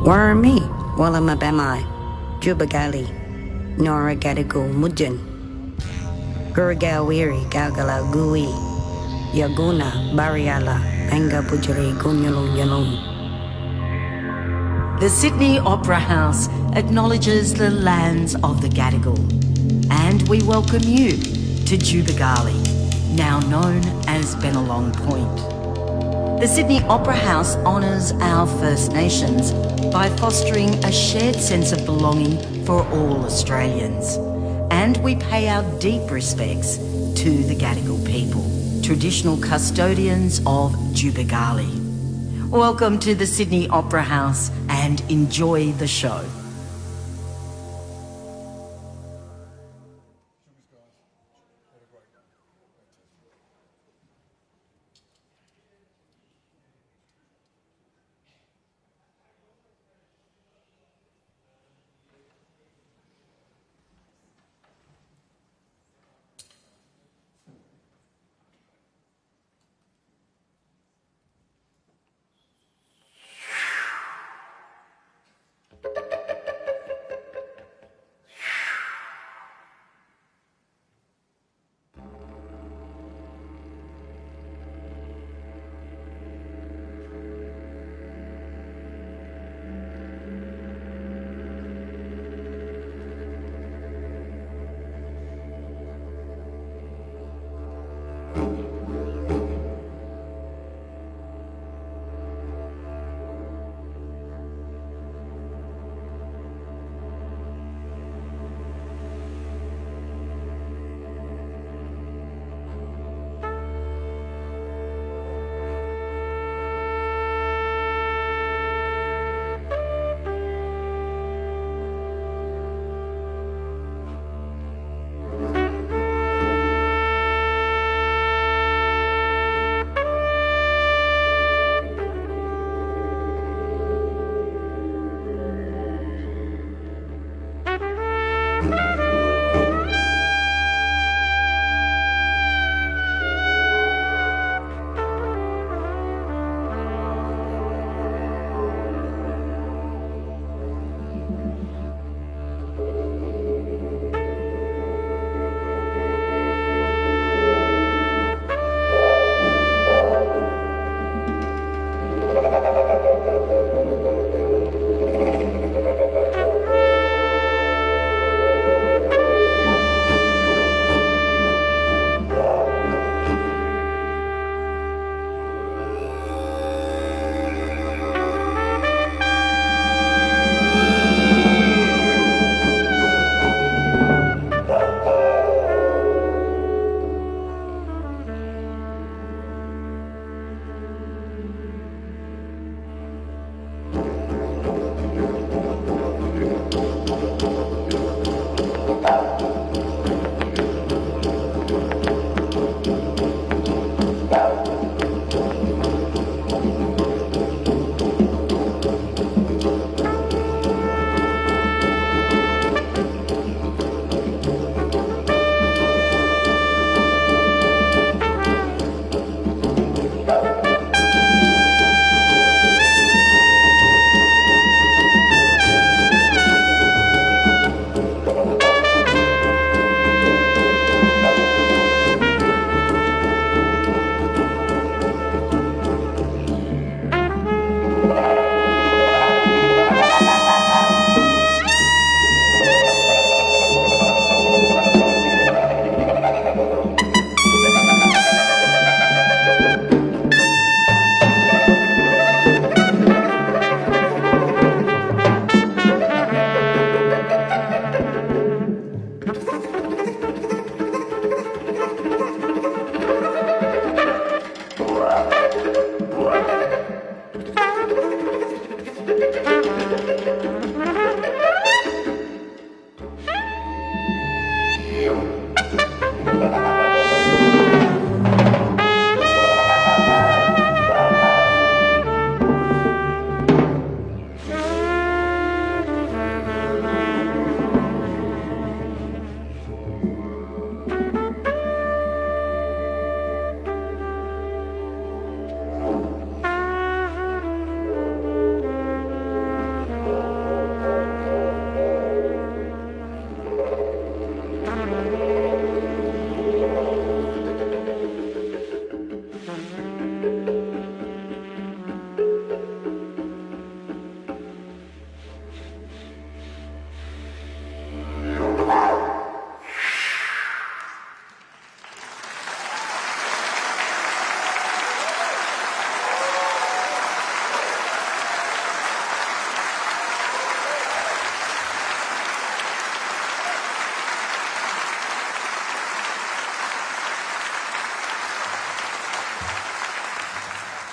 Warmi, Walama Bamai, Jubagali, Nora Gadigal Mujin, Gurgawiri Galgala Gui, Yaguna Bariala, Banga Bujari Gunyalum Yalum. The Sydney Opera House acknowledges the lands of the Gadigal, and we welcome you to Jubagali, now known as Bennelong Point. The Sydney Opera House honours our First Nations by fostering a shared sense of belonging for all Australians, and we pay our deep respects to the Gadigal people, traditional custodians of Jubagali. Welcome to the Sydney Opera House and enjoy the show.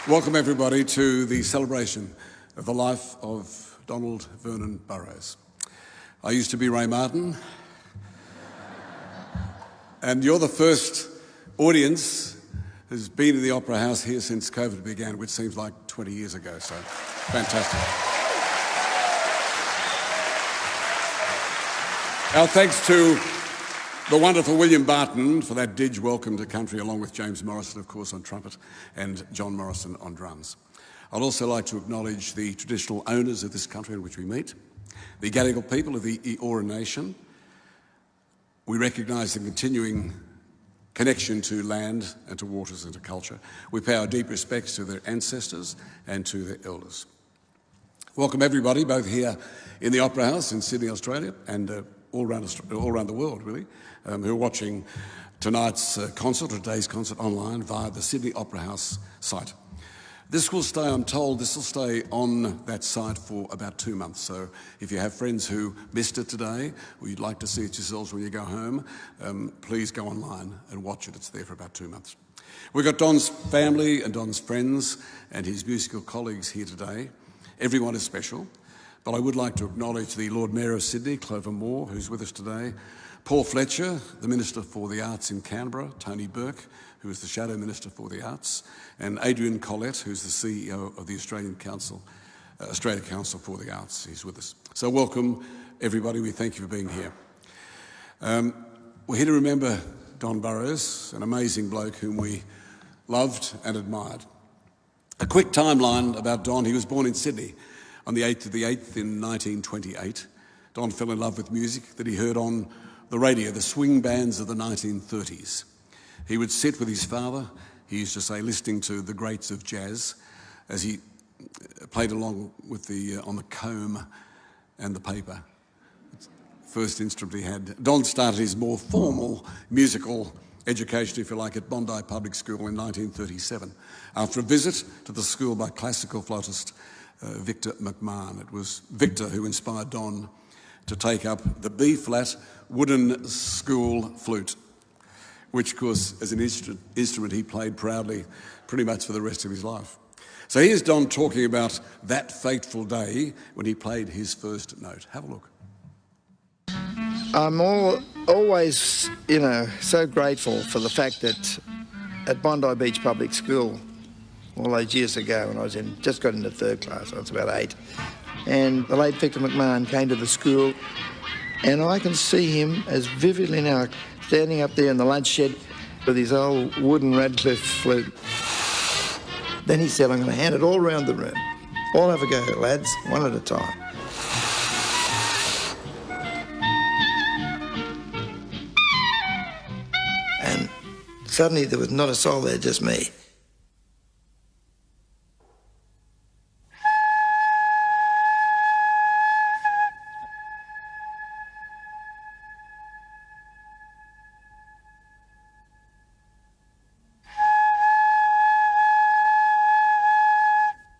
Welcome everybody to the celebration of the life of Donald Vernon Burrows. I used to be Ray Martin, and you're the first audience who's been in the Opera House here since COVID began, which seems like 20 years ago, so fantastic. Our thanks to the wonderful William Barton for that Didge welcome to country, along with James Morrison, of course, on trumpet, and John Morrison on drums. I'd also like to acknowledge the traditional owners of this country in which we meet, the Gadigal people of the Eora Nation. We recognise the continuing connection to land and to waters and to culture. We pay our deep respects to their ancestors and to their elders. Welcome everybody, both here in the Opera House in Sydney, Australia, and all around the world, really, who are watching tonight's concert or today's concert online via the Sydney Opera House site. This will stay, I'm told, this will stay on that site for about 2 months. So if you have friends who missed it today, or you'd like to see it yourselves when you go home, please go online and watch it. It's there for about 2 months. We've got Don's family and Don's friends and his musical colleagues here today. Everyone is special. But I would like to acknowledge the Lord Mayor of Sydney, Clover Moore, who's with us today, Paul Fletcher, the Minister for the Arts in Canberra, Tony Burke, who is the Shadow Minister for the Arts, and Adrian Collette, who's the CEO of the Australia Council for the Arts. He's with us. So welcome, everybody. We thank you for being here. We're here to remember Don Burrows, an amazing bloke whom we loved and admired. A quick timeline about Don. He was born in Sydney on the 8th of the 8th in 1928. Don fell in love with music that he heard on the radio, the swing bands of the 1930s. He would sit with his father, he used to say, listening to the greats of jazz, as he played along with on the comb and the paper. First instrument he had. Don started his more formal musical education, if you like, at Bondi Public School in 1937, after a visit to the school by classical flautist Victor McMahon. It was Victor who inspired Don to take up the B-flat wooden school flute, which, of course, as an instrument he played proudly pretty much for the rest of his life. So here's Don talking about that fateful day when he played his first note. Have a look. I'm always, so grateful for the fact that at Bondi Beach Public School, all those years ago when I was just got into third class, I was about 8, and the late Victor McMahon came to the school, and I can see him as vividly now, standing up there in the lunch shed with his old wooden Radcliffe flute. Then he said, I'm going to hand it all around the room. All have a go, lads, one at a time. And suddenly there was not a soul there, just me.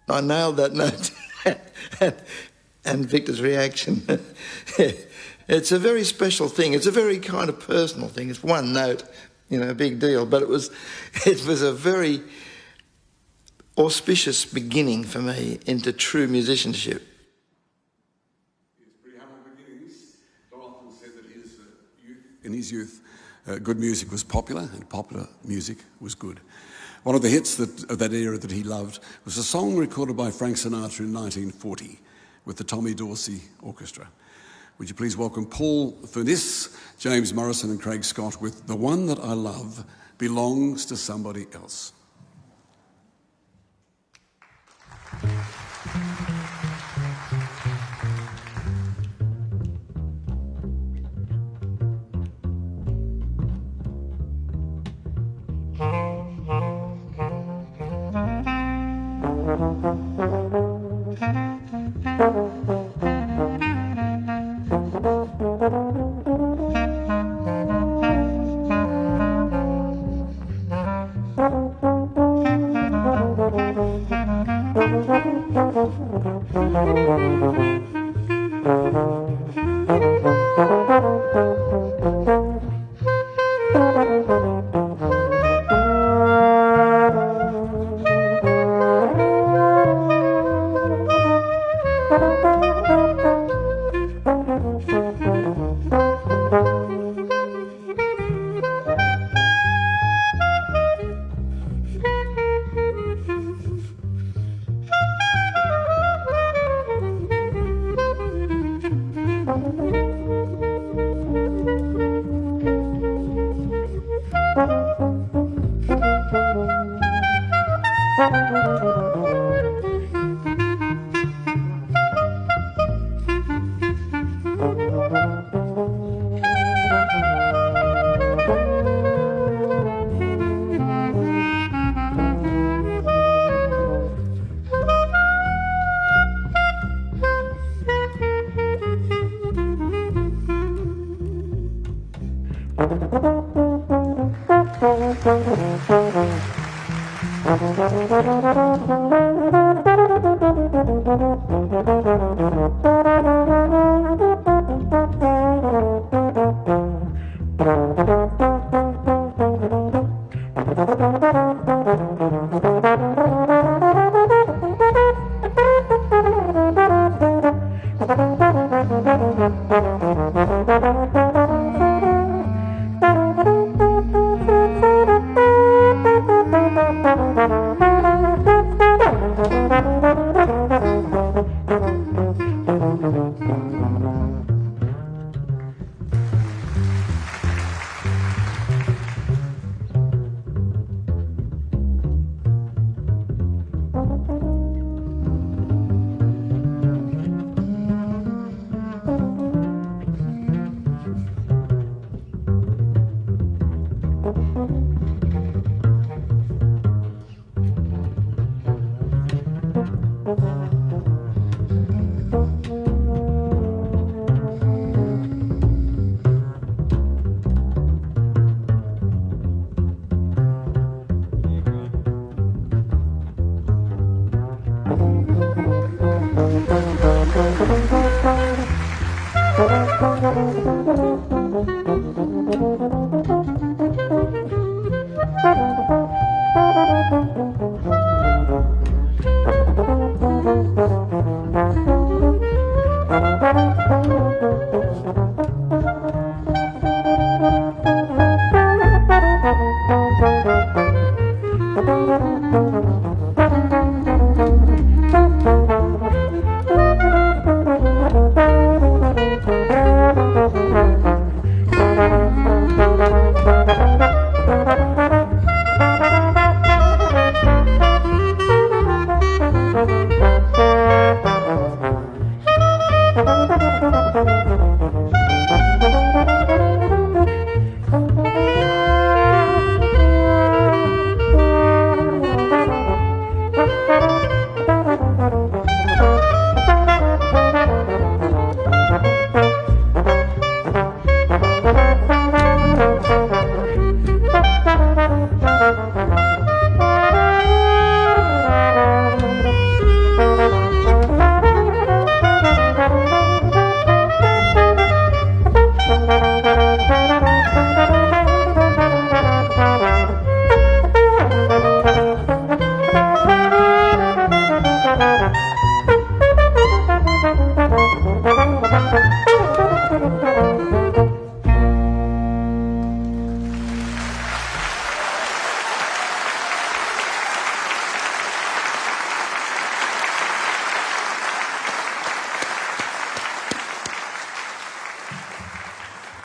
I nailed that note and Victor's reaction. It's a very special thing. It's a very kind of personal thing. It's one note, a big deal. But it was a very auspicious beginning for me into true musicianship. It's pretty humble beginnings. Don often said that in his youth, good music was popular and popular music was good. One of the hits of that era that he loved was a song recorded by Frank Sinatra in 1940 with the Tommy Dorsey Orchestra. Would you please welcome Paul Furness, James Morrison and Craig Scott with The One That I Love Belongs to Somebody Else.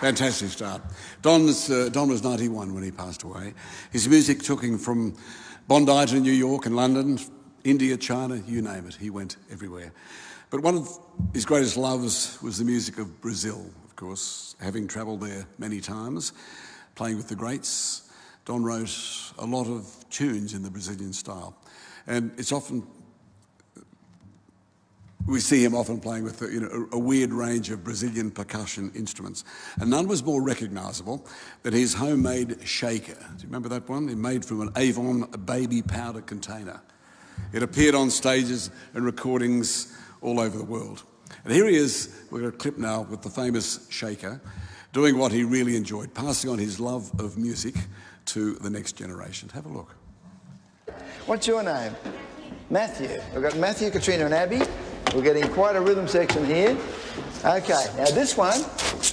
Fantastic start. Don was 91 when he passed away. His music took him from Bondi to New York and London, India, China, you name it. He went everywhere. But one of his greatest loves was the music of Brazil, of course. Having travelled there many times, playing with the greats, Don wrote a lot of tunes in the Brazilian style. And it's often, we see him often playing with a weird range of Brazilian percussion instruments. And none was more recognisable than his homemade shaker. Do you remember that one? It made from an Avon baby powder container. It appeared on stages and recordings all over the world. And here he is, we've got a clip now with the famous shaker, doing what he really enjoyed, passing on his love of music to the next generation. Have a look. What's your name? Matthew. We've got Matthew, Katrina and Abby. We're getting quite a rhythm section here. Okay, now this one,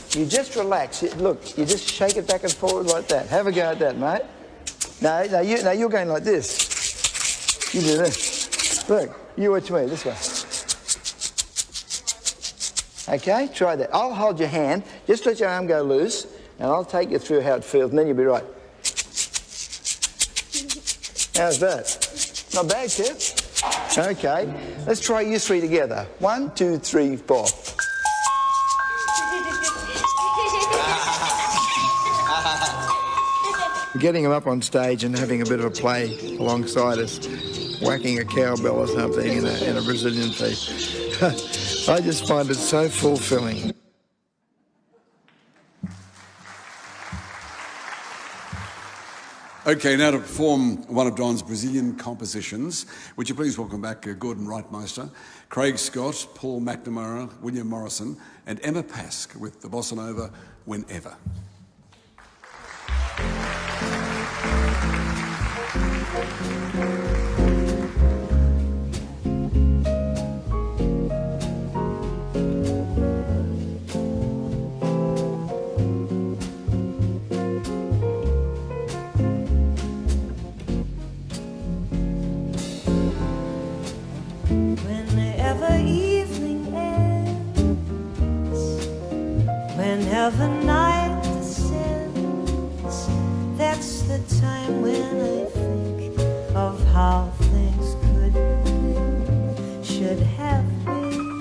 you just relax. Look, you just shake it back and forward like that. Have a go at that, mate. Now you're going like this. You do this. Look, you watch me, this way. Okay, try that. I'll hold your hand. Just let your arm go loose, and I'll take you through how it feels, and then you'll be right. How's that? Not bad, Kev. Okay, let's try you three together. 1, 2, 3, 4. Getting him up on stage and having a bit of a play alongside us, whacking a cowbell or something in a Brazilian beat. I just find it so fulfilling. Okay, now to perform one of Don's Brazilian compositions, would you please welcome back Gordon Reitmeister, Craig Scott, Paul McNamara, William Morrison, and Emma Pask with the bossa nova Whenever. Whenever evening ends, whenever night descends, that's the time when I think of how things could be, should have been.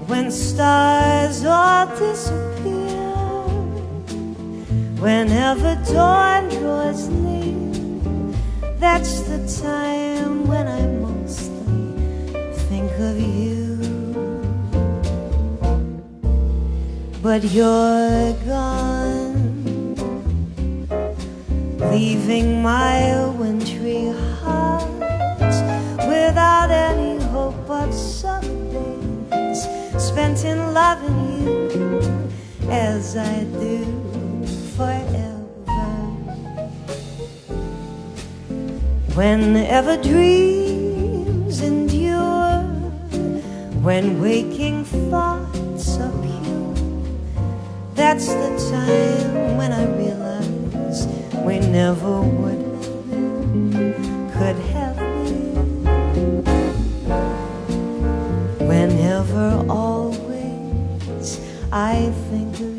When stars all disappear, whenever dawn draws near, that's the time when I mostly think of you. But you're gone, leaving my wintry heart without any hope of some days spent in loving you as I do forever. Whenever dreams endure, when waking thoughts are pure, that's the time when I realize we never would have been, could have been. Whenever, always, I think of you.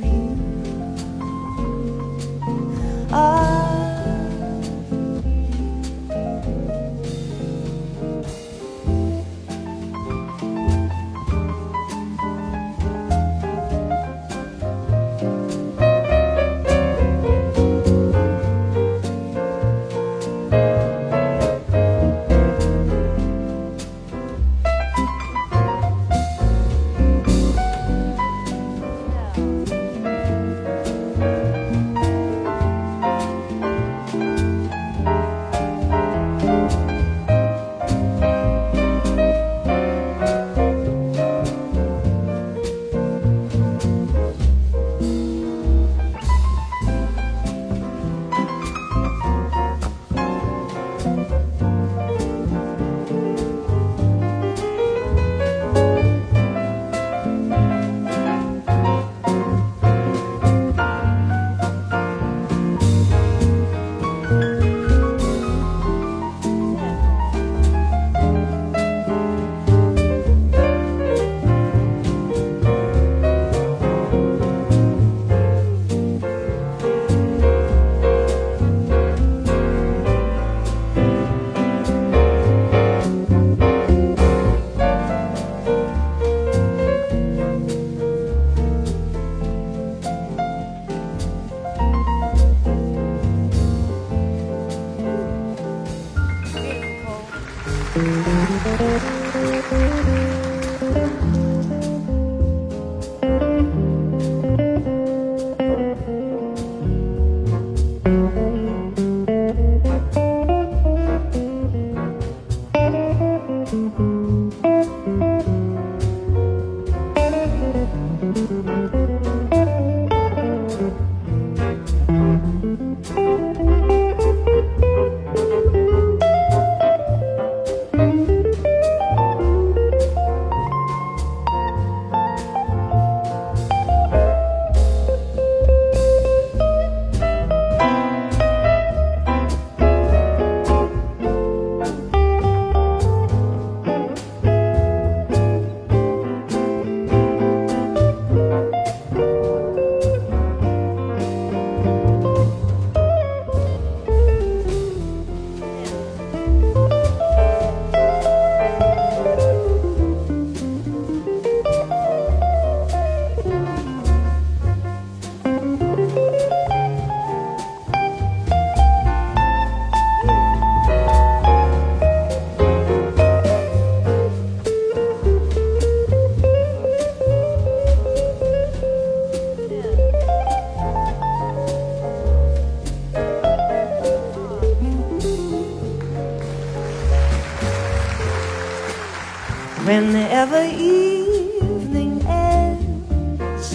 Whenever evening ends,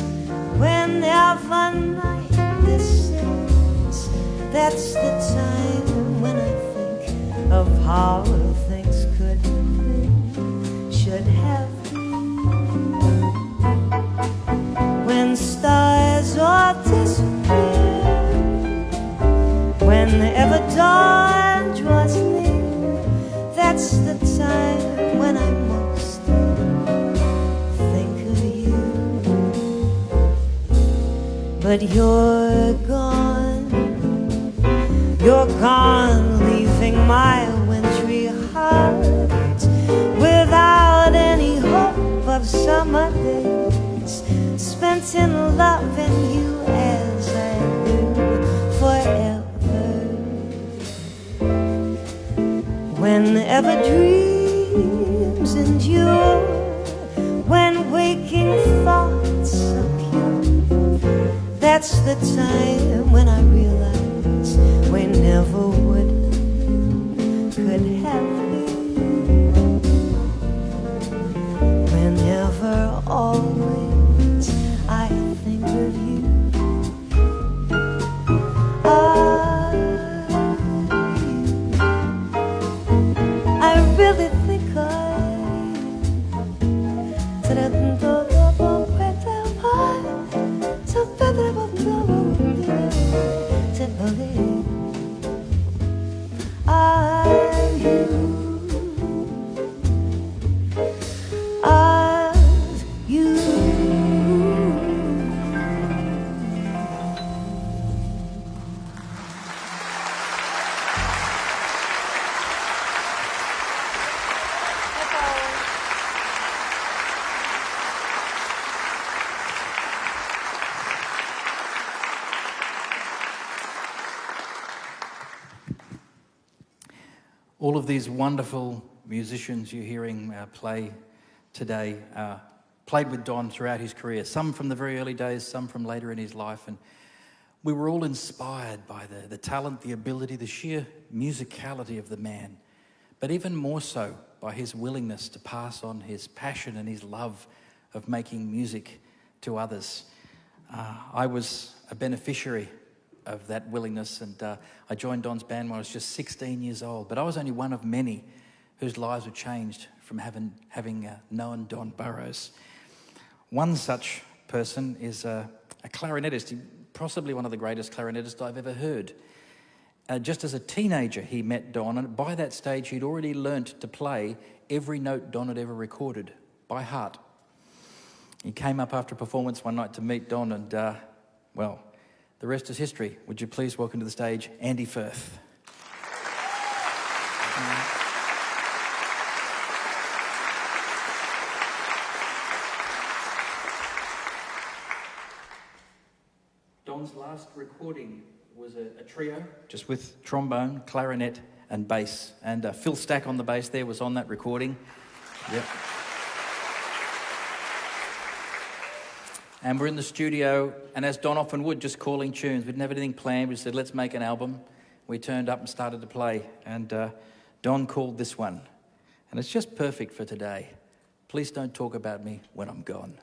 whenever night descends, that's the time when I think of how things could be, should have been. When stars all disappear, whenever dawn draws near, that's the time when I most think of you. But you're gone, leaving my wintry heart without any hope of summer days spent in loving you as I do forever. Whenever dreams endure, when waking thoughts are pure, that's the time when I realize we never would, could have been. Whenever, always, I think of you. I really think I All of these wonderful musicians you're hearing play today played with Don throughout his career, some from the very early days, some from later in his life. And we were all inspired by the talent, the ability, the sheer musicality of the man, but even more so by his willingness to pass on his passion and his love of making music to others. I was a beneficiary of that willingness, and I joined Don's band when I was just 16 years old, but I was only one of many whose lives were changed from having known Don Burrows. One such person is a clarinetist, possibly one of the greatest clarinetists I've ever heard. Just as a teenager, he met Don, and by that stage, he'd already learnt to play every note Don had ever recorded by heart. He came up after a performance one night to meet Don, and, well, the rest is history. Would you please welcome to the stage Andy Firth. Don's last recording was a trio, just with trombone, clarinet and bass. And Phil Stack on the bass there was on that recording. Yep. And we're in the studio, and as Don often would, just calling tunes. We didn't have anything planned. We said, let's make an album. We turned up and started to play, and Don called this one. And it's just perfect for today. Please don't talk about me when I'm gone.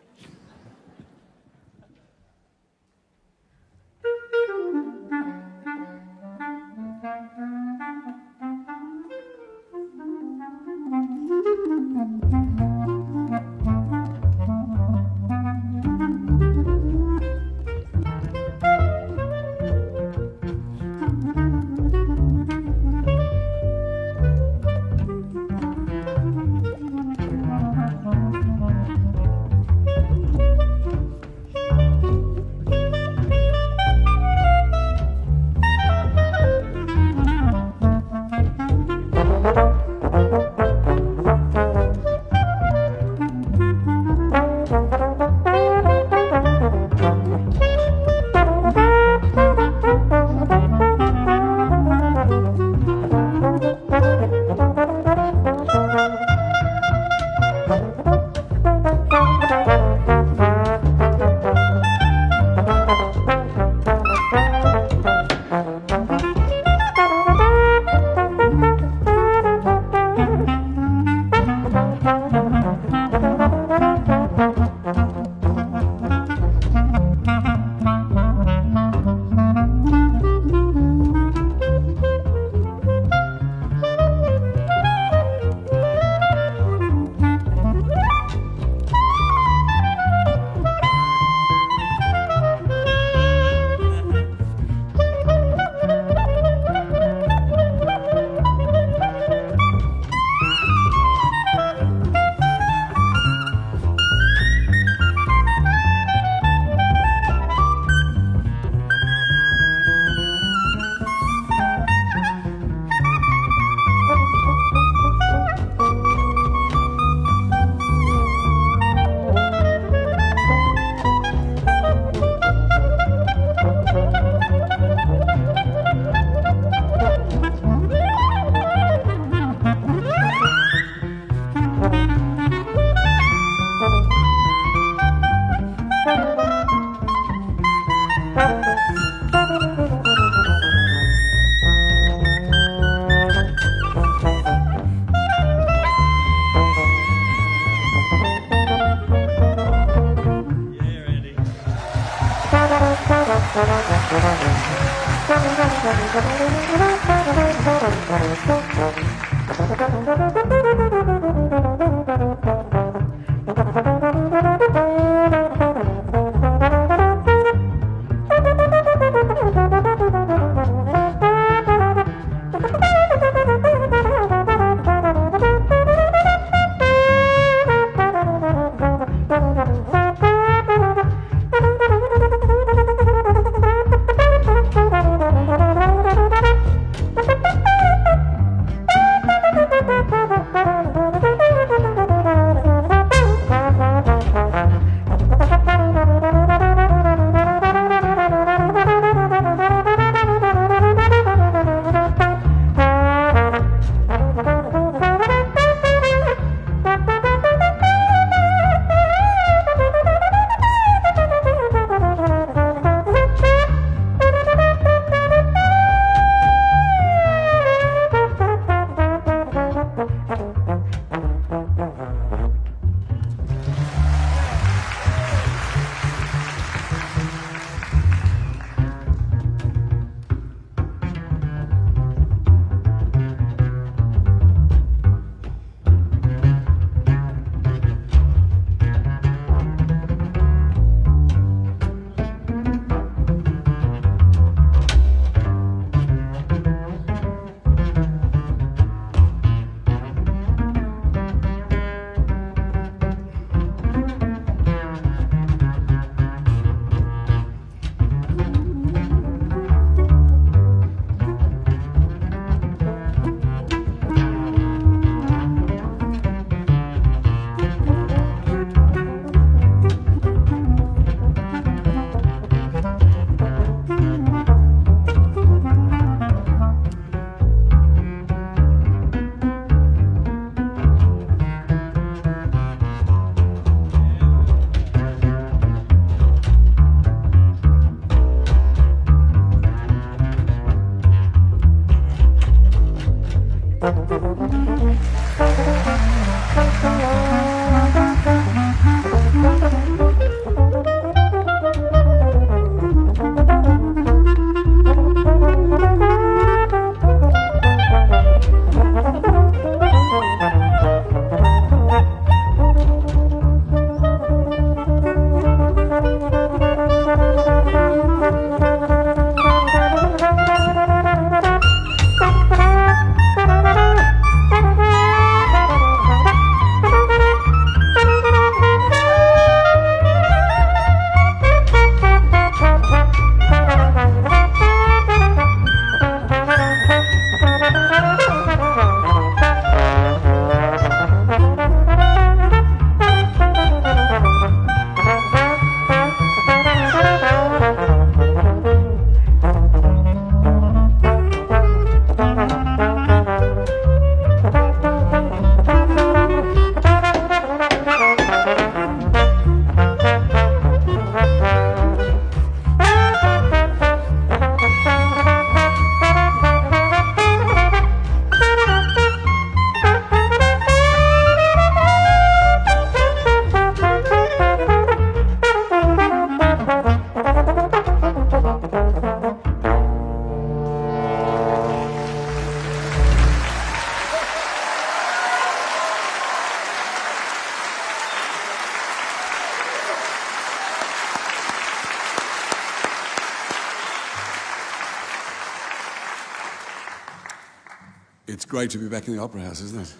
It's great to be back in the Opera House, isn't it?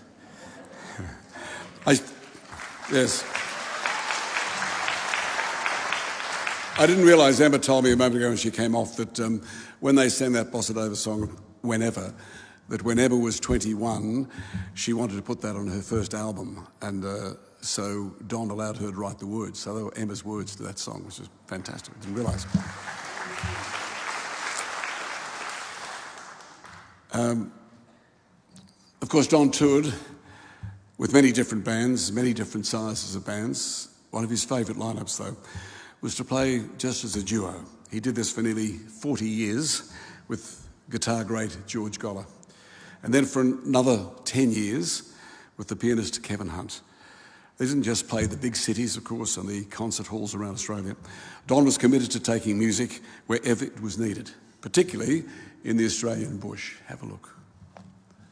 Yes. I didn't realise, Emma told me a moment ago when she came off, that when they sang that Bossa Nova song, Whenever, that when Emma was 21, she wanted to put that on her first album. And so Don allowed her to write the words. So they were Emma's words to that song, which is fantastic. I didn't realise. Of course, Don toured with many different bands, many different sizes of bands. One of his favourite lineups, though, was to play just as a duo. He did this for nearly 40 years with guitar great George Goller. And then for another 10 years with the pianist Kevin Hunt. They didn't just play the big cities, of course, and the concert halls around Australia. Don was committed to taking music wherever it was needed, particularly in the Australian bush. Have a look.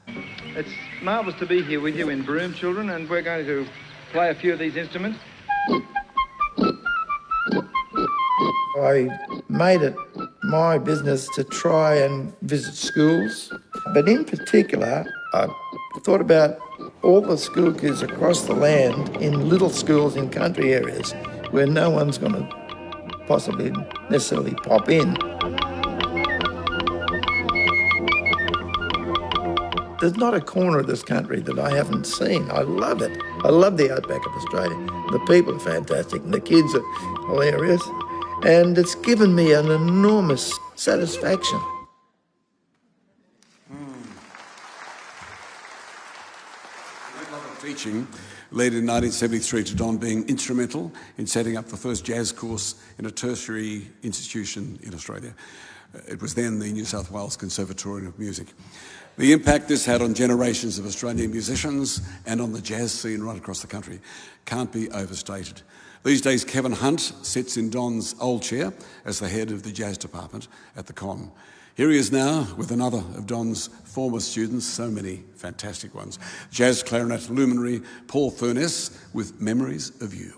It's marvellous to be here with you in Broome, children, and we're going to play a few of these instruments. I made it my business to try and visit schools, but in particular, I thought about all the school kids across the land in little schools in country areas where no one's going to possibly necessarily pop in. There's not a corner of this country that I haven't seen. I love it. I love the outback of Australia. The people are fantastic and the kids are hilarious. And it's given me an enormous satisfaction. That love of teaching led in 1973 to Don being instrumental in setting up the first jazz course in a tertiary institution in Australia. It was then the New South Wales Conservatorium of Music. The impact this had on generations of Australian musicians and on the jazz scene right across the country can't be overstated. These days, Kevin Hunt sits in Don's old chair as the head of the jazz department at the Con. Here he is now with another of Don's former students, so many fantastic ones, jazz clarinet luminary Paul Furness with Memories of You.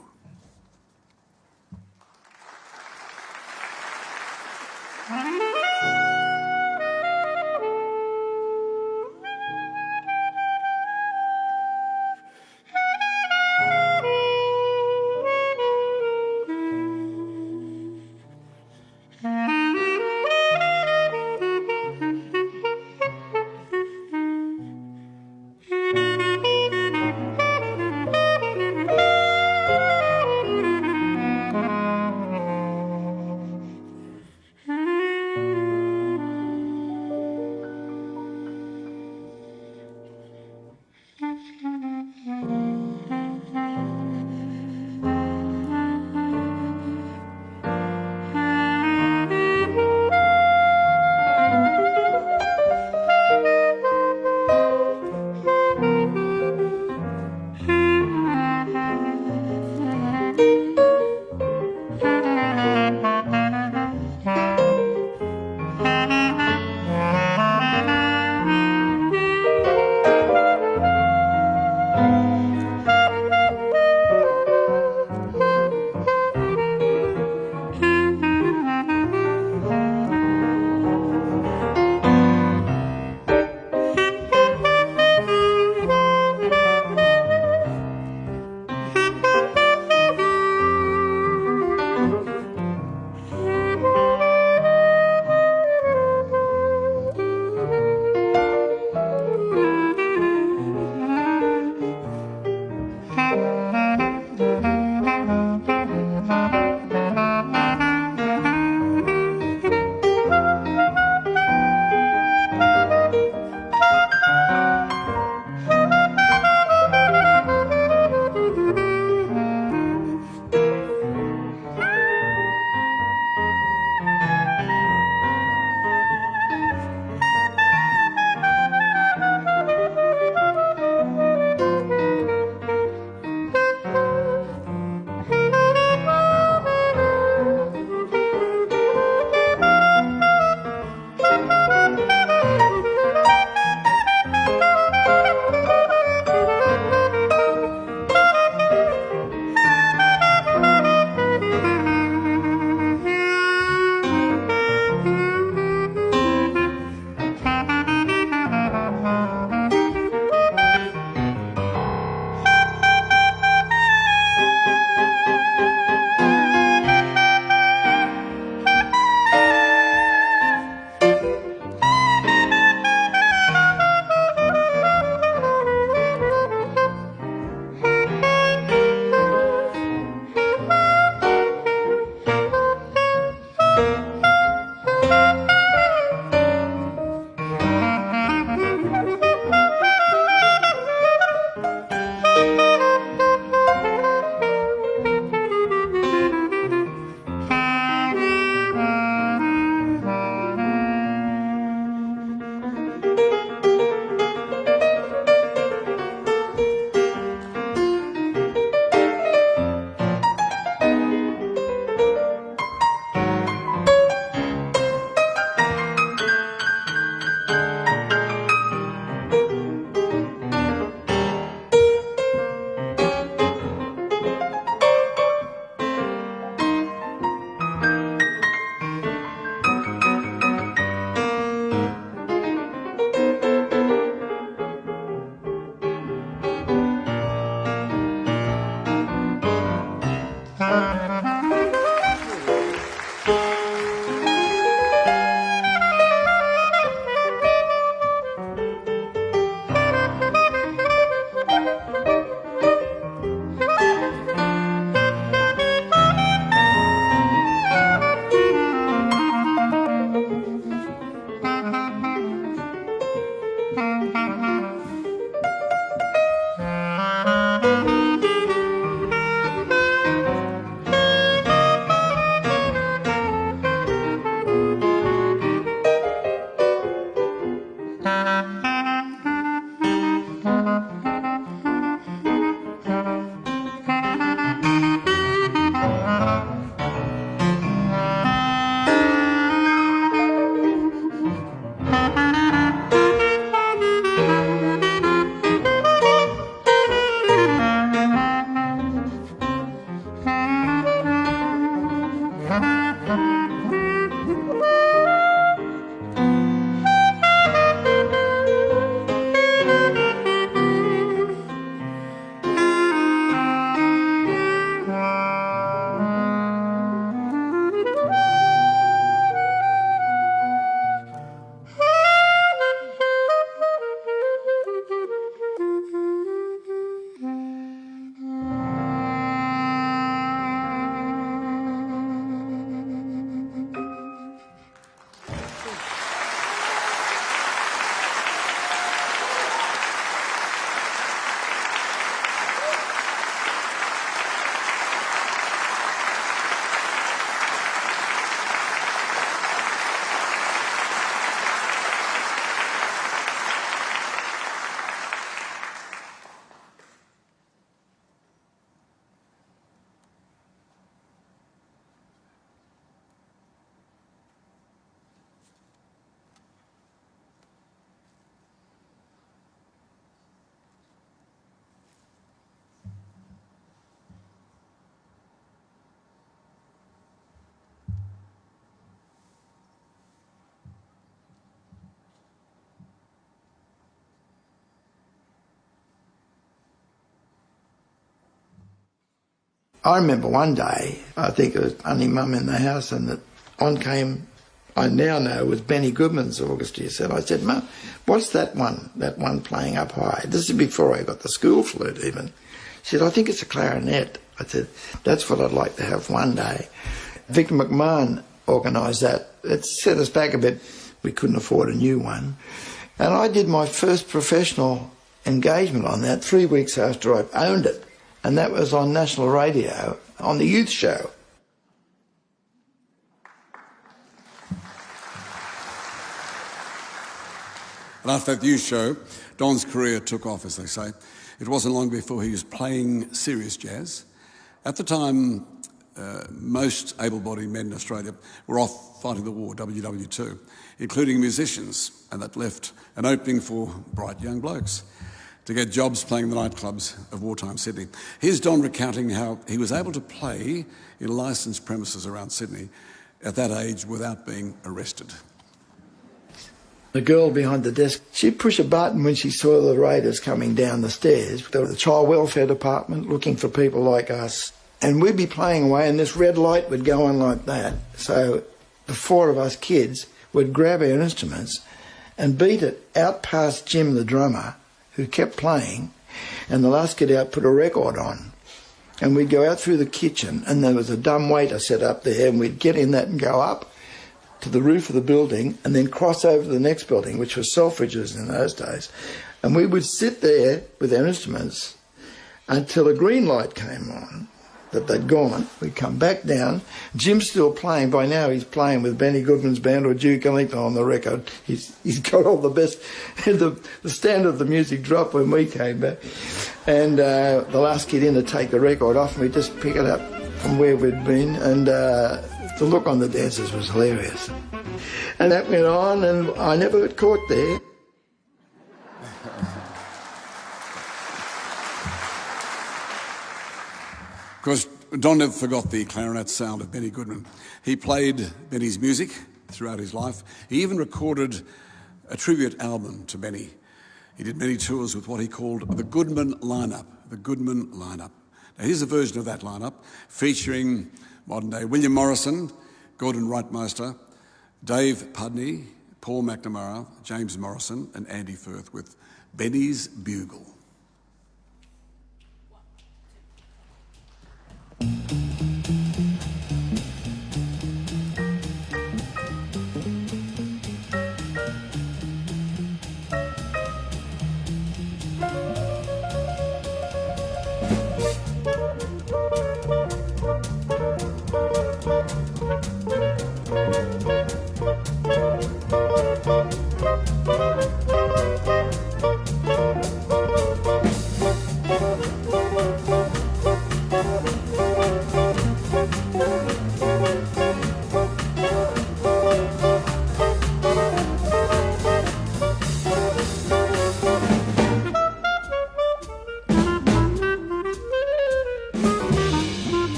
I remember one day, I think it was only Mum in the house, and that on came, I now know, was Benny Goodman's orchestra. I said, Mum, what's that one playing up high? This is before I got the school flute even. She said, I think it's a clarinet. I said, that's what I'd like to have one day. Victor McMahon organised that. It set us back a bit. We couldn't afford a new one. And I did my first professional engagement on that 3 weeks after I owned it. And that was on national radio, on the youth show. And after that youth show, Don's career took off, as they say. It wasn't long before he was playing serious jazz. At the time, most able-bodied men in Australia were off fighting the war, WW2, including musicians, and that left an opening for bright young blokes to get jobs playing in the nightclubs of wartime Sydney. Here's Don recounting how he was able to play in licensed premises around Sydney at that age without being arrested. The girl behind the desk, she'd push a button when she saw the raiders coming down the stairs. There was the child welfare department looking for people like us. And we'd be playing away and this red light would go on like that. So the four of us kids would grab our instruments and beat it out past Jim the drummer, who kept playing, and the last kid out put a record on. And we'd go out through the kitchen and there was a dumb waiter set up there, and we'd get in that and go up to the roof of the building and then cross over to the next building, which was Selfridges in those days. And we would sit there with our instruments until a green light came on, that they'd gone. We'd come back down. Jim's still playing. By now he's playing with Benny Goodman's band or Duke Ellington on the record. He's got all the best. And the standard of the music dropped when we came back. And the last kid in to take the record off, and we just pick it up from where we'd been. And the look on the dancers was hilarious. And that went on, and I never got caught there. Of course, Don never forgot the clarinet sound of Benny Goodman. He played Benny's music throughout his life. He even recorded a tribute album to Benny. He did many tours with what he called the Goodman lineup, the Goodman lineup. Now here's a version of that lineup featuring modern-day William Morrison, Gordon Wrightmeister, Dave Pudney, Paul McNamara, James Morrison and Andy Firth with Benny's Bugle.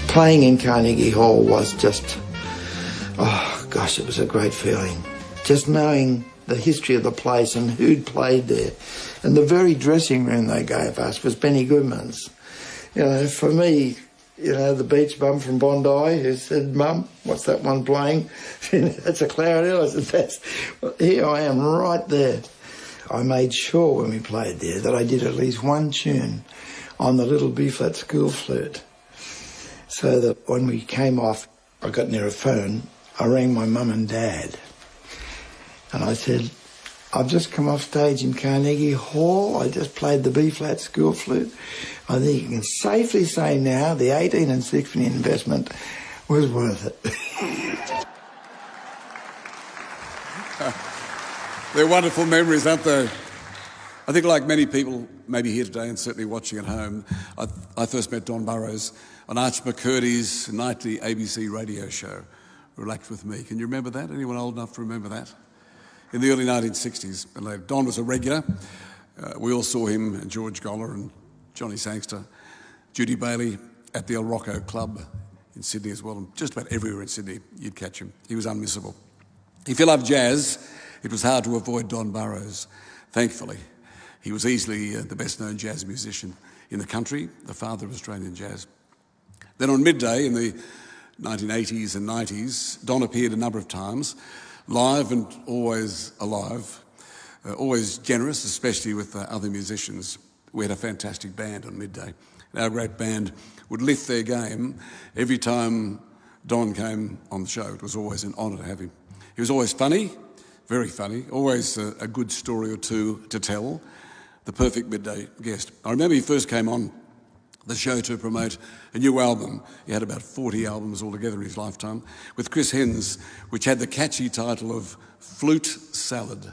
playing in Carnegie Hall was just, oh gosh, it was a great feeling. Just knowing the history of the place and who'd played there. And the very dressing room they gave us was Benny Goodman's. You know, for me, you know, the beach bum from Bondi who said, "Mum, what's that one playing?" That's a clarinet. I said, here I am right there. I made sure when we played there that I did at least one tune on the little B-flat school flute, so that when we came off, I got near a phone, I rang my mum and dad, and I said, "I've just come off stage in Carnegie Hall. I just played the B-flat school flute. I think you can safely say now the 18 and 6 investment was worth it." They're wonderful memories, aren't they? I think like many people maybe here today and certainly watching at home, I first met Don Burrows on Arch McCurdy's nightly ABC radio show, Relax With Me. Can you remember that? Anyone old enough to remember that? In the early 1960s. And Don was a regular. We all saw him and George Goller and Johnny Sangster, Judy Bailey at the El Rocco Club in Sydney as well. And just about everywhere in Sydney you'd catch him. He was unmissable. If you love jazz, it was hard to avoid Don Burrows, thankfully. He was easily the best-known jazz musician in the country, the father of Australian jazz. Then on Midday in the 1980s and 90s, Don appeared a number of times, live and always alive, always generous, especially with other musicians. We had a fantastic band on Midday. Our great band would lift their game every time Don came on the show. It was always an honour to have him. He was always funny, very funny, always a good story or two to tell, the perfect midday guest. I remember he first came on the show to promote a new album. He had about 40 albums altogether in his lifetime, with Chris Hens, which had the catchy title of Flute Salad.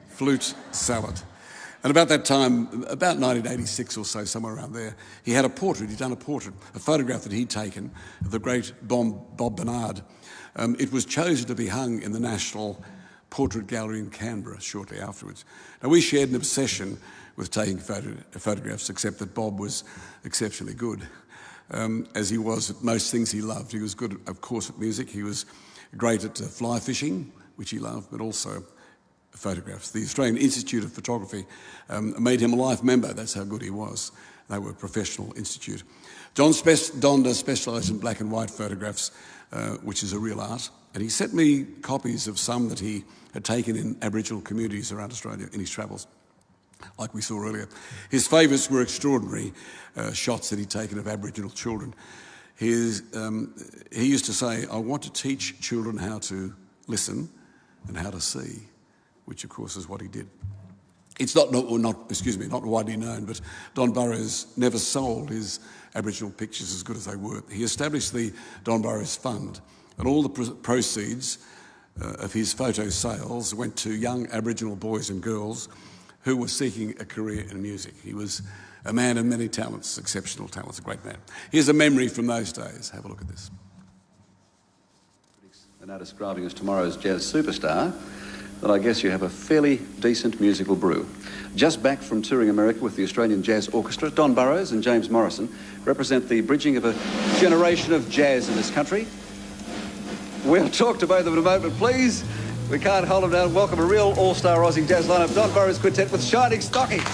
Flute Salad. And about that time, about 1986 or so, somewhere around there, he had a portrait, he'd done a portrait, a photograph that he'd taken of the great Bob Bernard. It was chosen to be hung in the National Portrait Gallery in Canberra shortly afterwards. Now, we shared an obsession with taking photographs, except that Bob was exceptionally good, as he was at most things he loved. He was good, of course, at music. He was great at fly fishing, which he loved, but also photographs. The Australian Institute of Photography made him a life member. That's how good he was. They were a professional institute. Don does specialise in black and white photographs, which is a real art. And he sent me copies of some that he had taken in Aboriginal communities around Australia in his travels, like we saw earlier. His favourites were extraordinary shots that he'd taken of Aboriginal children. He used to say, "I want to teach children how to listen and how to see," which of course is what he did. It's not widely known, but Don Burrows never sold his Aboriginal pictures as good as they were. He established the Don Burrows Fund, and all the proceeds of his photo sales went to young Aboriginal boys and girls who were seeking a career in music. He was a man of many talents, exceptional talents, a great man. Here's a memory from those days. Have a look at this. They're now describing as tomorrow's jazz superstar, that I guess you have a fairly decent musical brew. Just back from touring America with the Australian Jazz Orchestra, Don Burrows and James Morrison represent the bridging of a generation of jazz in this country. We'll talk to both of them in a moment, please. We can't hold them down. Welcome a real all-star Aussie jazz lineup, Don Burrows Quintet with Shining Stockings.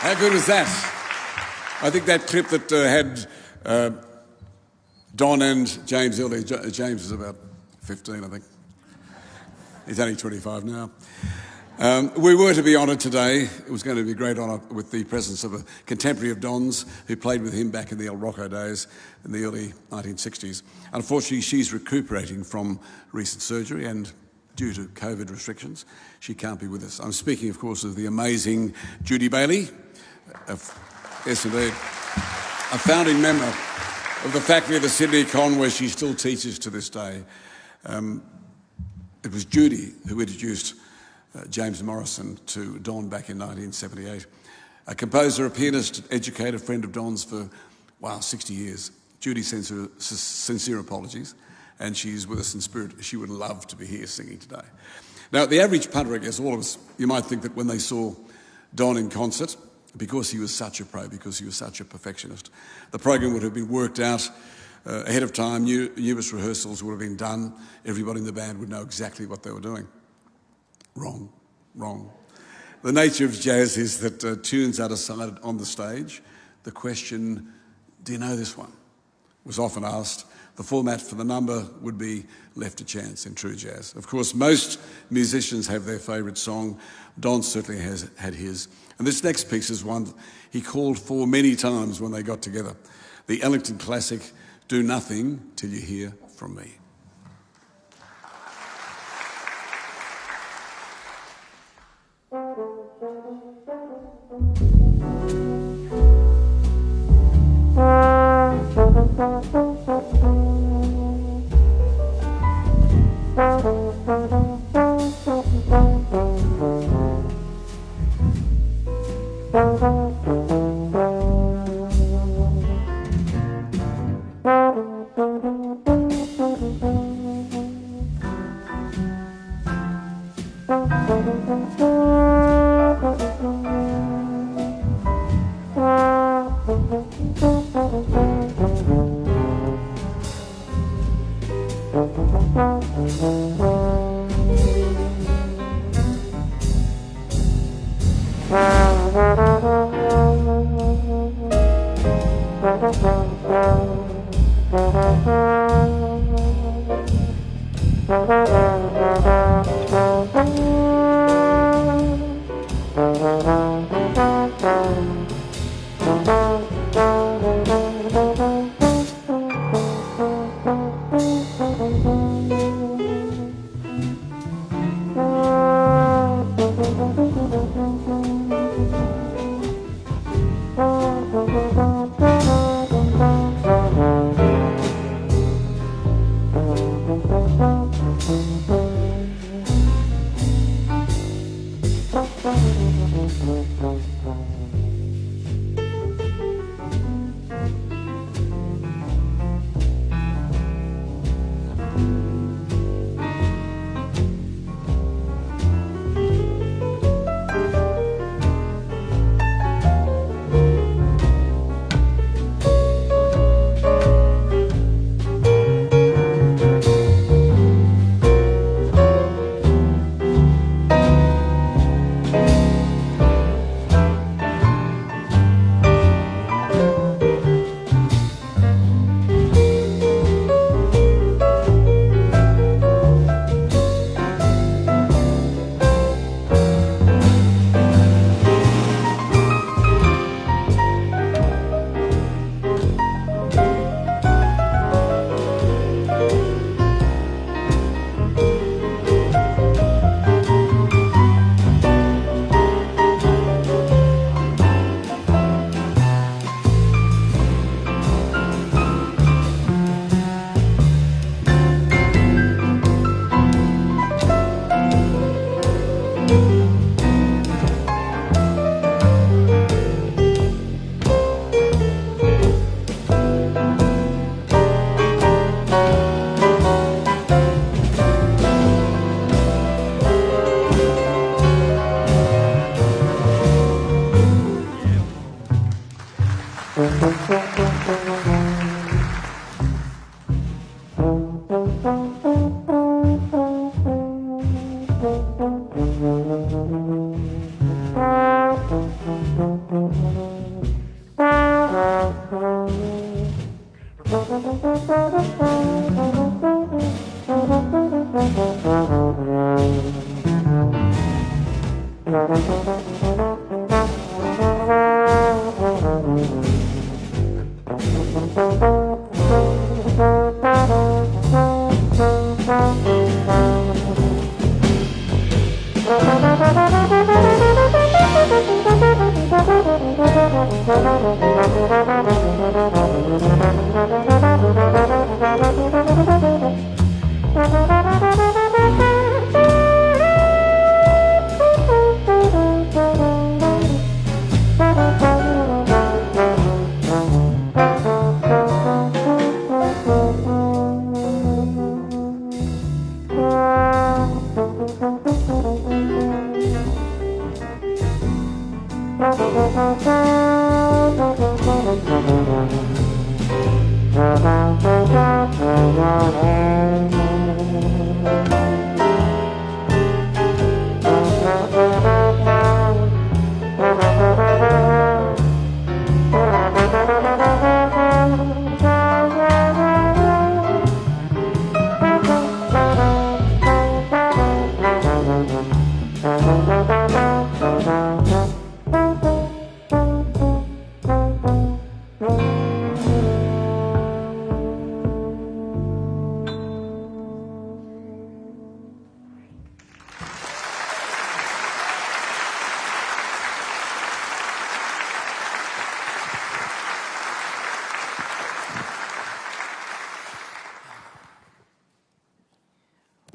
How good was that? I think that clip that had Don and James earlier, James is about 15, I think. He's only 25 now. We were to be honoured today. It was going to be a great honour with the presence of a contemporary of Don's who played with him back in the El Rocco days in the early 1960s. Unfortunately, she's recuperating from recent surgery and due to COVID restrictions, she can't be with us. I'm speaking, of course, of the amazing Judy Bailey. Yes, indeed. A founding member of the faculty of the Sydney Con, where she still teaches to this day. It was Judy who introduced James Morrison to Don back in 1978. A composer, a pianist, educator, friend of Don's for, 60 years. Judy sends her sincere apologies, and she's with us in spirit. She would love to be here singing today. Now, the average punter, I guess, all of us, you might think that when they saw Don in concert, because he was such a pro, because he was such a perfectionist, the program would have been worked out ahead of time, numerous rehearsals would have been done, everybody in the band would know exactly what they were doing. Wrong. The nature of jazz is that tunes are decided on the stage. The question, do you know this one, was often asked. The format for the number would be left to chance in true jazz. Of course, most musicians have their favourite song. Don certainly has had his. And this next piece is one he called for many times when they got together. The Ellington classic, Do Nothing Till You Hear From Me.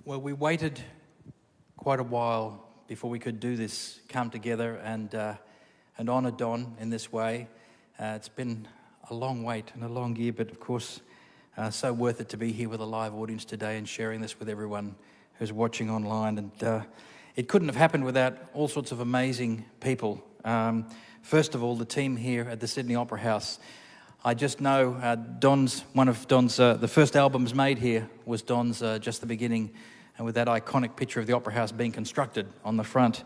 Well, we waited quite a while before we could do this, come together and honour Don in this way. It's been a long wait and a long year, but of course, so worth it to be here with a live audience today and sharing this with everyone who's watching online. And it couldn't have happened without all sorts of amazing people. First of all, the team here at the Sydney Opera House. I just know one of Don's, the first albums made here was Don's Just the Beginning, and with that iconic picture of the Opera House being constructed on the front.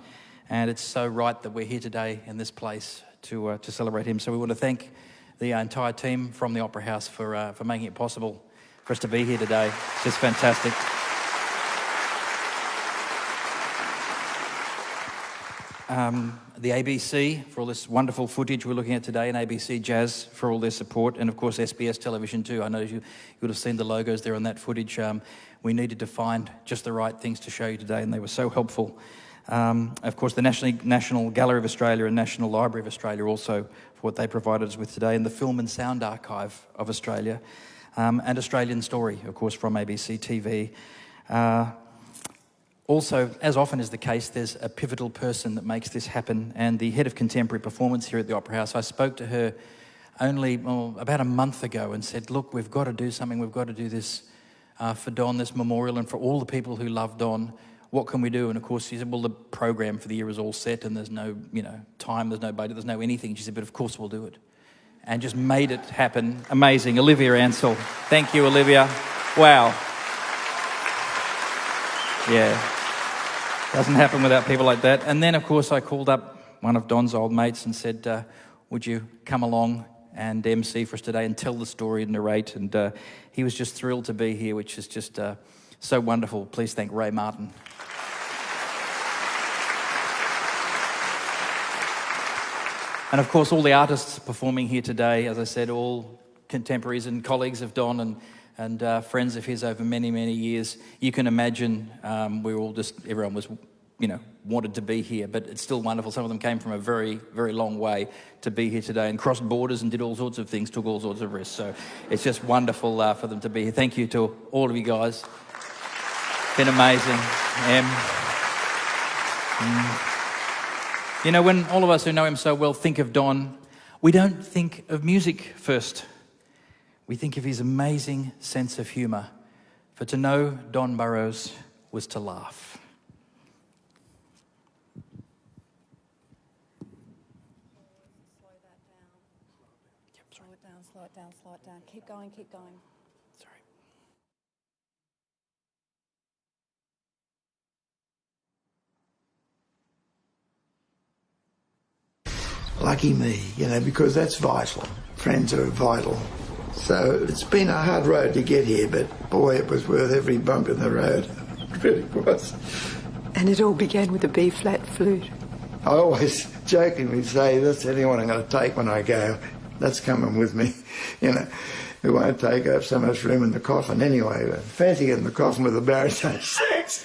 And it's so right that we're here today in this place to celebrate him. So we want to thank the entire team from the Opera House for making it possible for us to be here today. It's just fantastic. The ABC for all this wonderful footage we're looking at today, and ABC Jazz for all their support, and of course SBS Television too. I know you would have seen the logos there on that footage. We needed to find just the right things to show you today, and they were so helpful. Of course, the National Gallery of Australia and National Library of Australia also for what they provided us with today, and the Film and Sound Archive of Australia, and Australian Story, of course, from ABC TV. Also, as often is the case, there's a pivotal person that makes this happen, and the head of contemporary performance here at the Opera House. I spoke to her only about a month ago and said, look, we've got to do something, we've got to do this for Don, this memorial, and for all the people who love Don. What can we do? And of course, she said, well, the program for the year is all set and there's no, time, there's no budget, there's no anything. She said, but of course we'll do it. And just made it happen. Amazing. Olivia Ansell. Thank you, Olivia. Wow. Yeah. Doesn't happen without people like that. And then, of course, I called up one of Don's old mates and said, would you come along and MC for us today and tell the story and narrate? And he was just thrilled to be here, which is just so wonderful. Please thank Ray Martin. And of course, all the artists performing here today, as I said, all contemporaries and colleagues of Don and friends of his over many, many years. You can imagine everyone was, wanted to be here, but it's still wonderful. Some of them came from a very, very long way to be here today and crossed borders and did all sorts of things, took all sorts of risks. So it's just wonderful for them to be here. Thank you to all of you guys. Been amazing. When all of us who know him so well think of Don, we don't think of music first. We think of his amazing sense of humour. For to know Don Burrows was to laugh. Slow it down. Keep going. Sorry. Lucky me, because that's vital. Friends are vital. So it's been a hard road to get here, but boy, it was worth every bump in the road. It really was. And it all began with a B-flat flute. I always jokingly say, that's the only one I'm going to take when I go. That's coming with me. It won't take up so much room in the coffin anyway. But fancy getting the coffin with a baritone sax.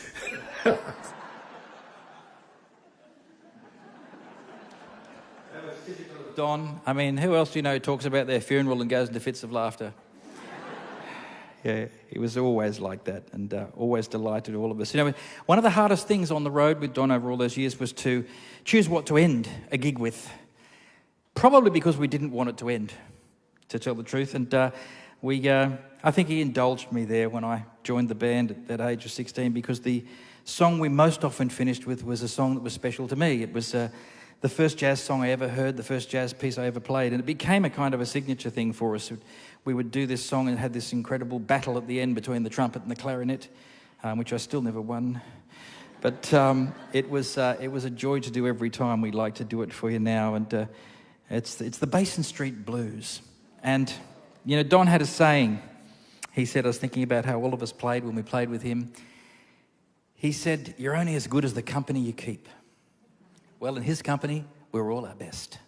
Don, who else do you know who talks about their funeral and goes into fits of laughter? Yeah, he was always like that and always delighted all of us. One of the hardest things on the road with Don over all those years was to choose what to end a gig with. Probably because we didn't want it to end, to tell the truth. And I think he indulged me there when I joined the band at that age of 16, because the song we most often finished with was a song that was special to me. It was the first jazz song I ever heard, the first jazz piece I ever played, and it became a kind of a signature thing for us. We would do this song and it had this incredible battle at the end between the trumpet and the clarinet, which I still never won. But it was a joy to do every time. We'd like to do it for you now, and it's the Basin Street Blues. And you know, Don had a saying. He said, I was thinking about how all of us played when we played with him. He said, "You're only as good as the company you keep." Well, in his company, we're all our best.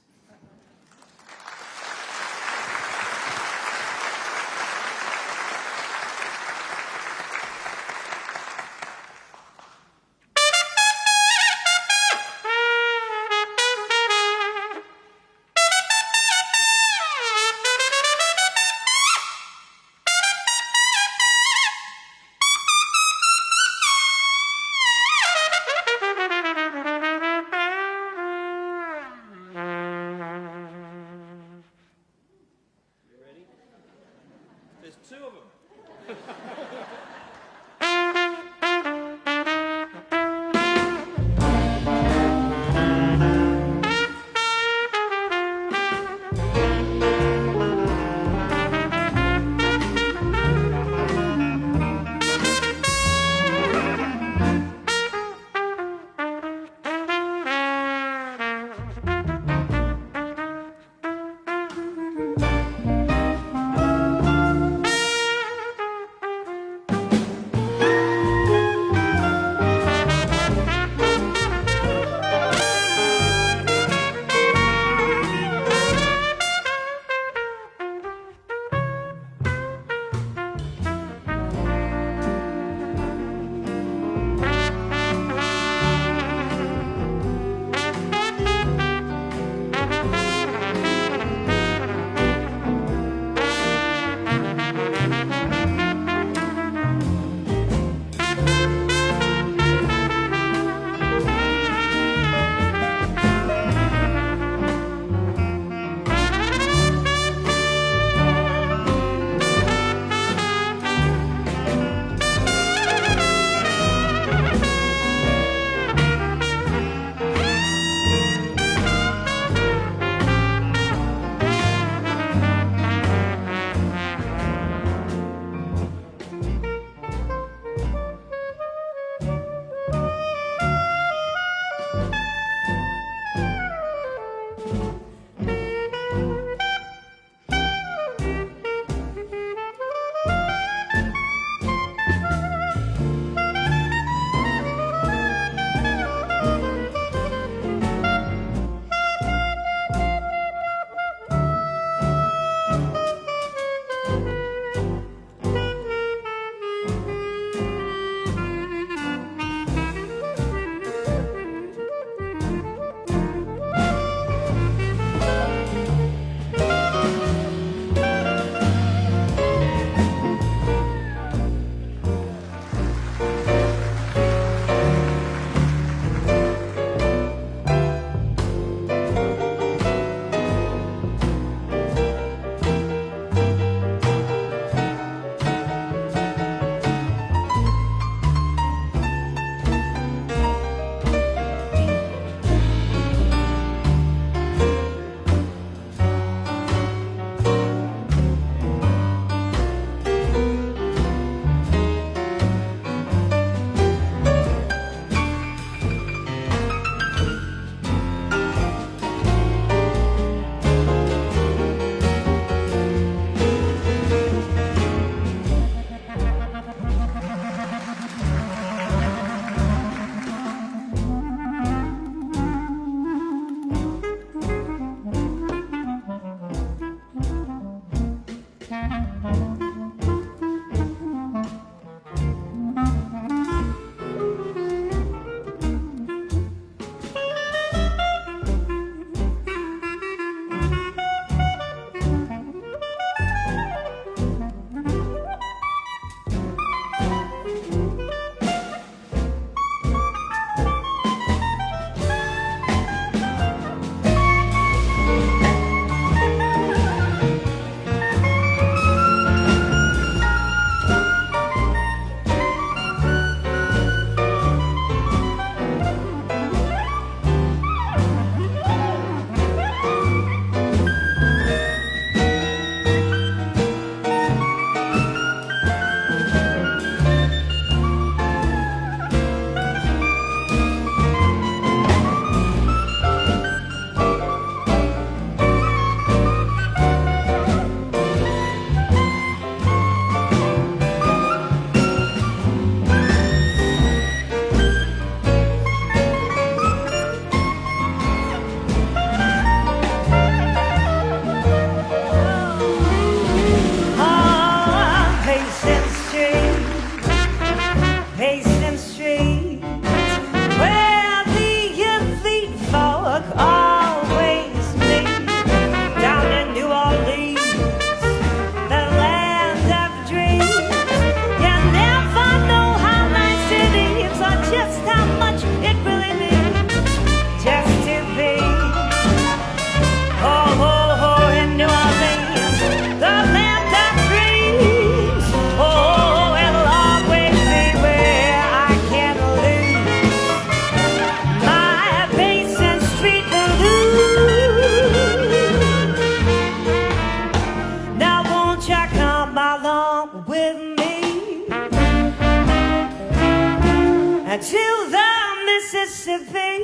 to the Mississippi.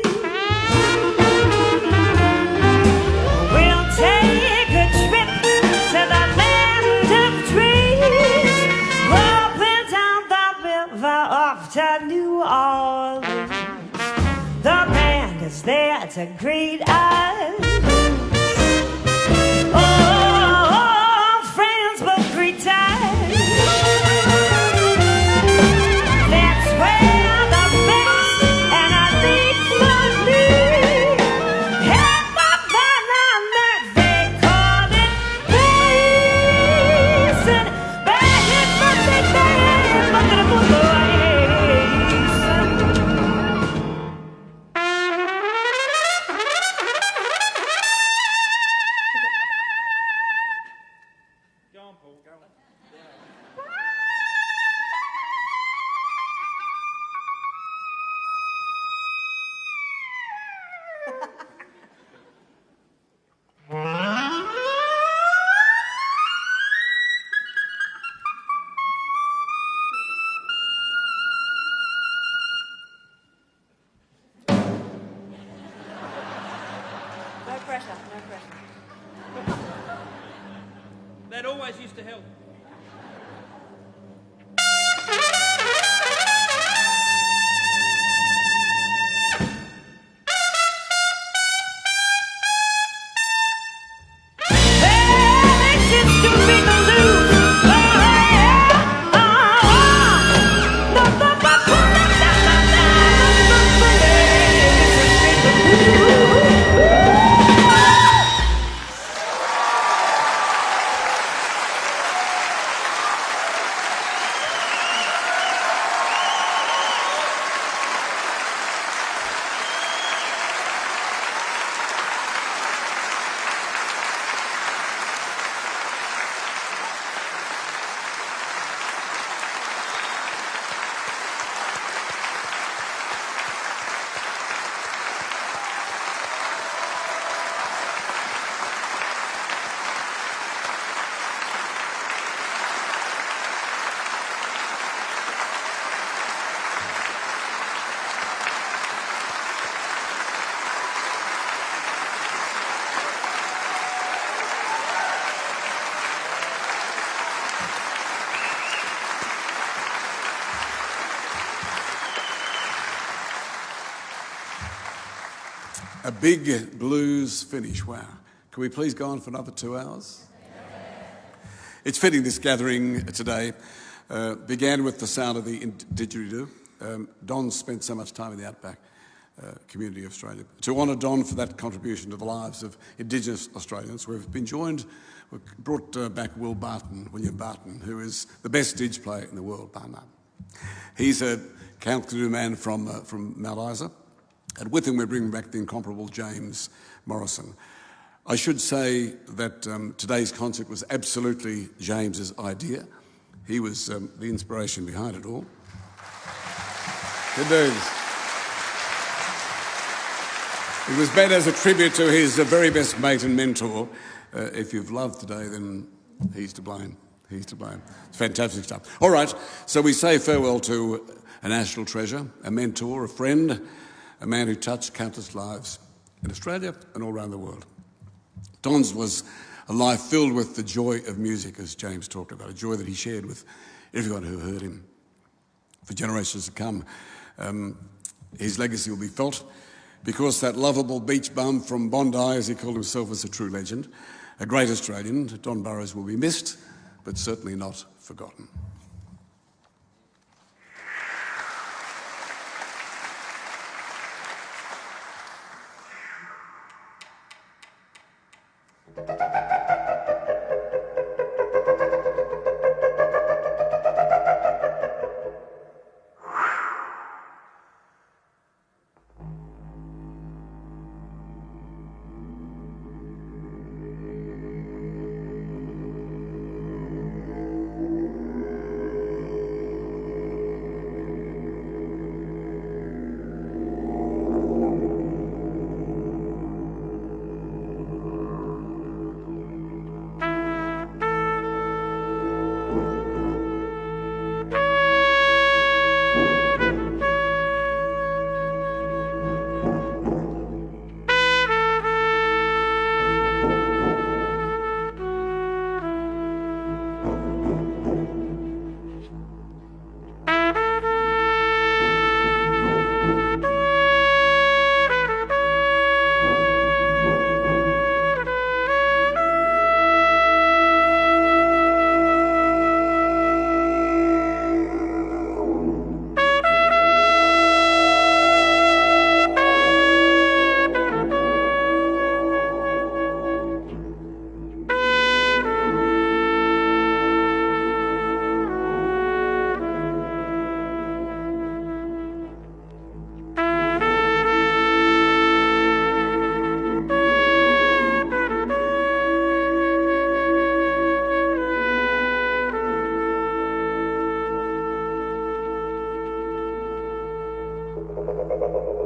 We'll take a trip to the land of trees, rolling down the river off to New Orleans. The band is there to greet us. Oh, friends will greet us. That's where the best and I think for me. Have a banana, they call it peace. And back in Monday, back in Monday. No pressure, no pressure. That always used to help. A big blues finish, wow. Can we please go on for another 2 hours? It's fitting this gathering today began with the sound of the didgeridoo. Don spent so much time in the outback community of Australia. To honour Don for that contribution to the lives of Indigenous Australians, we've brought back William Barton, who is the best didge player in the world, bar none. He's a Kalkaroo man from Mount Isa. And with him, we're bringing back the incomparable James Morrison. I should say that today's concert was absolutely James's idea. He was the inspiration behind it all. Good news. It was made as a tribute to his very best mate and mentor. If you've loved today, then he's to blame. He's to blame. It's fantastic stuff. All right, so we say farewell to a national treasure, a mentor, a friend, a man who touched countless lives in Australia and all around the world. Don's was a life filled with the joy of music, as James talked about, a joy that he shared with everyone who heard him. For generations to come, his legacy will be felt because that lovable beach bum from Bondi, as he called himself, was a true legend. A great Australian, Don Burrows, will be missed, but certainly not forgotten. Thank you.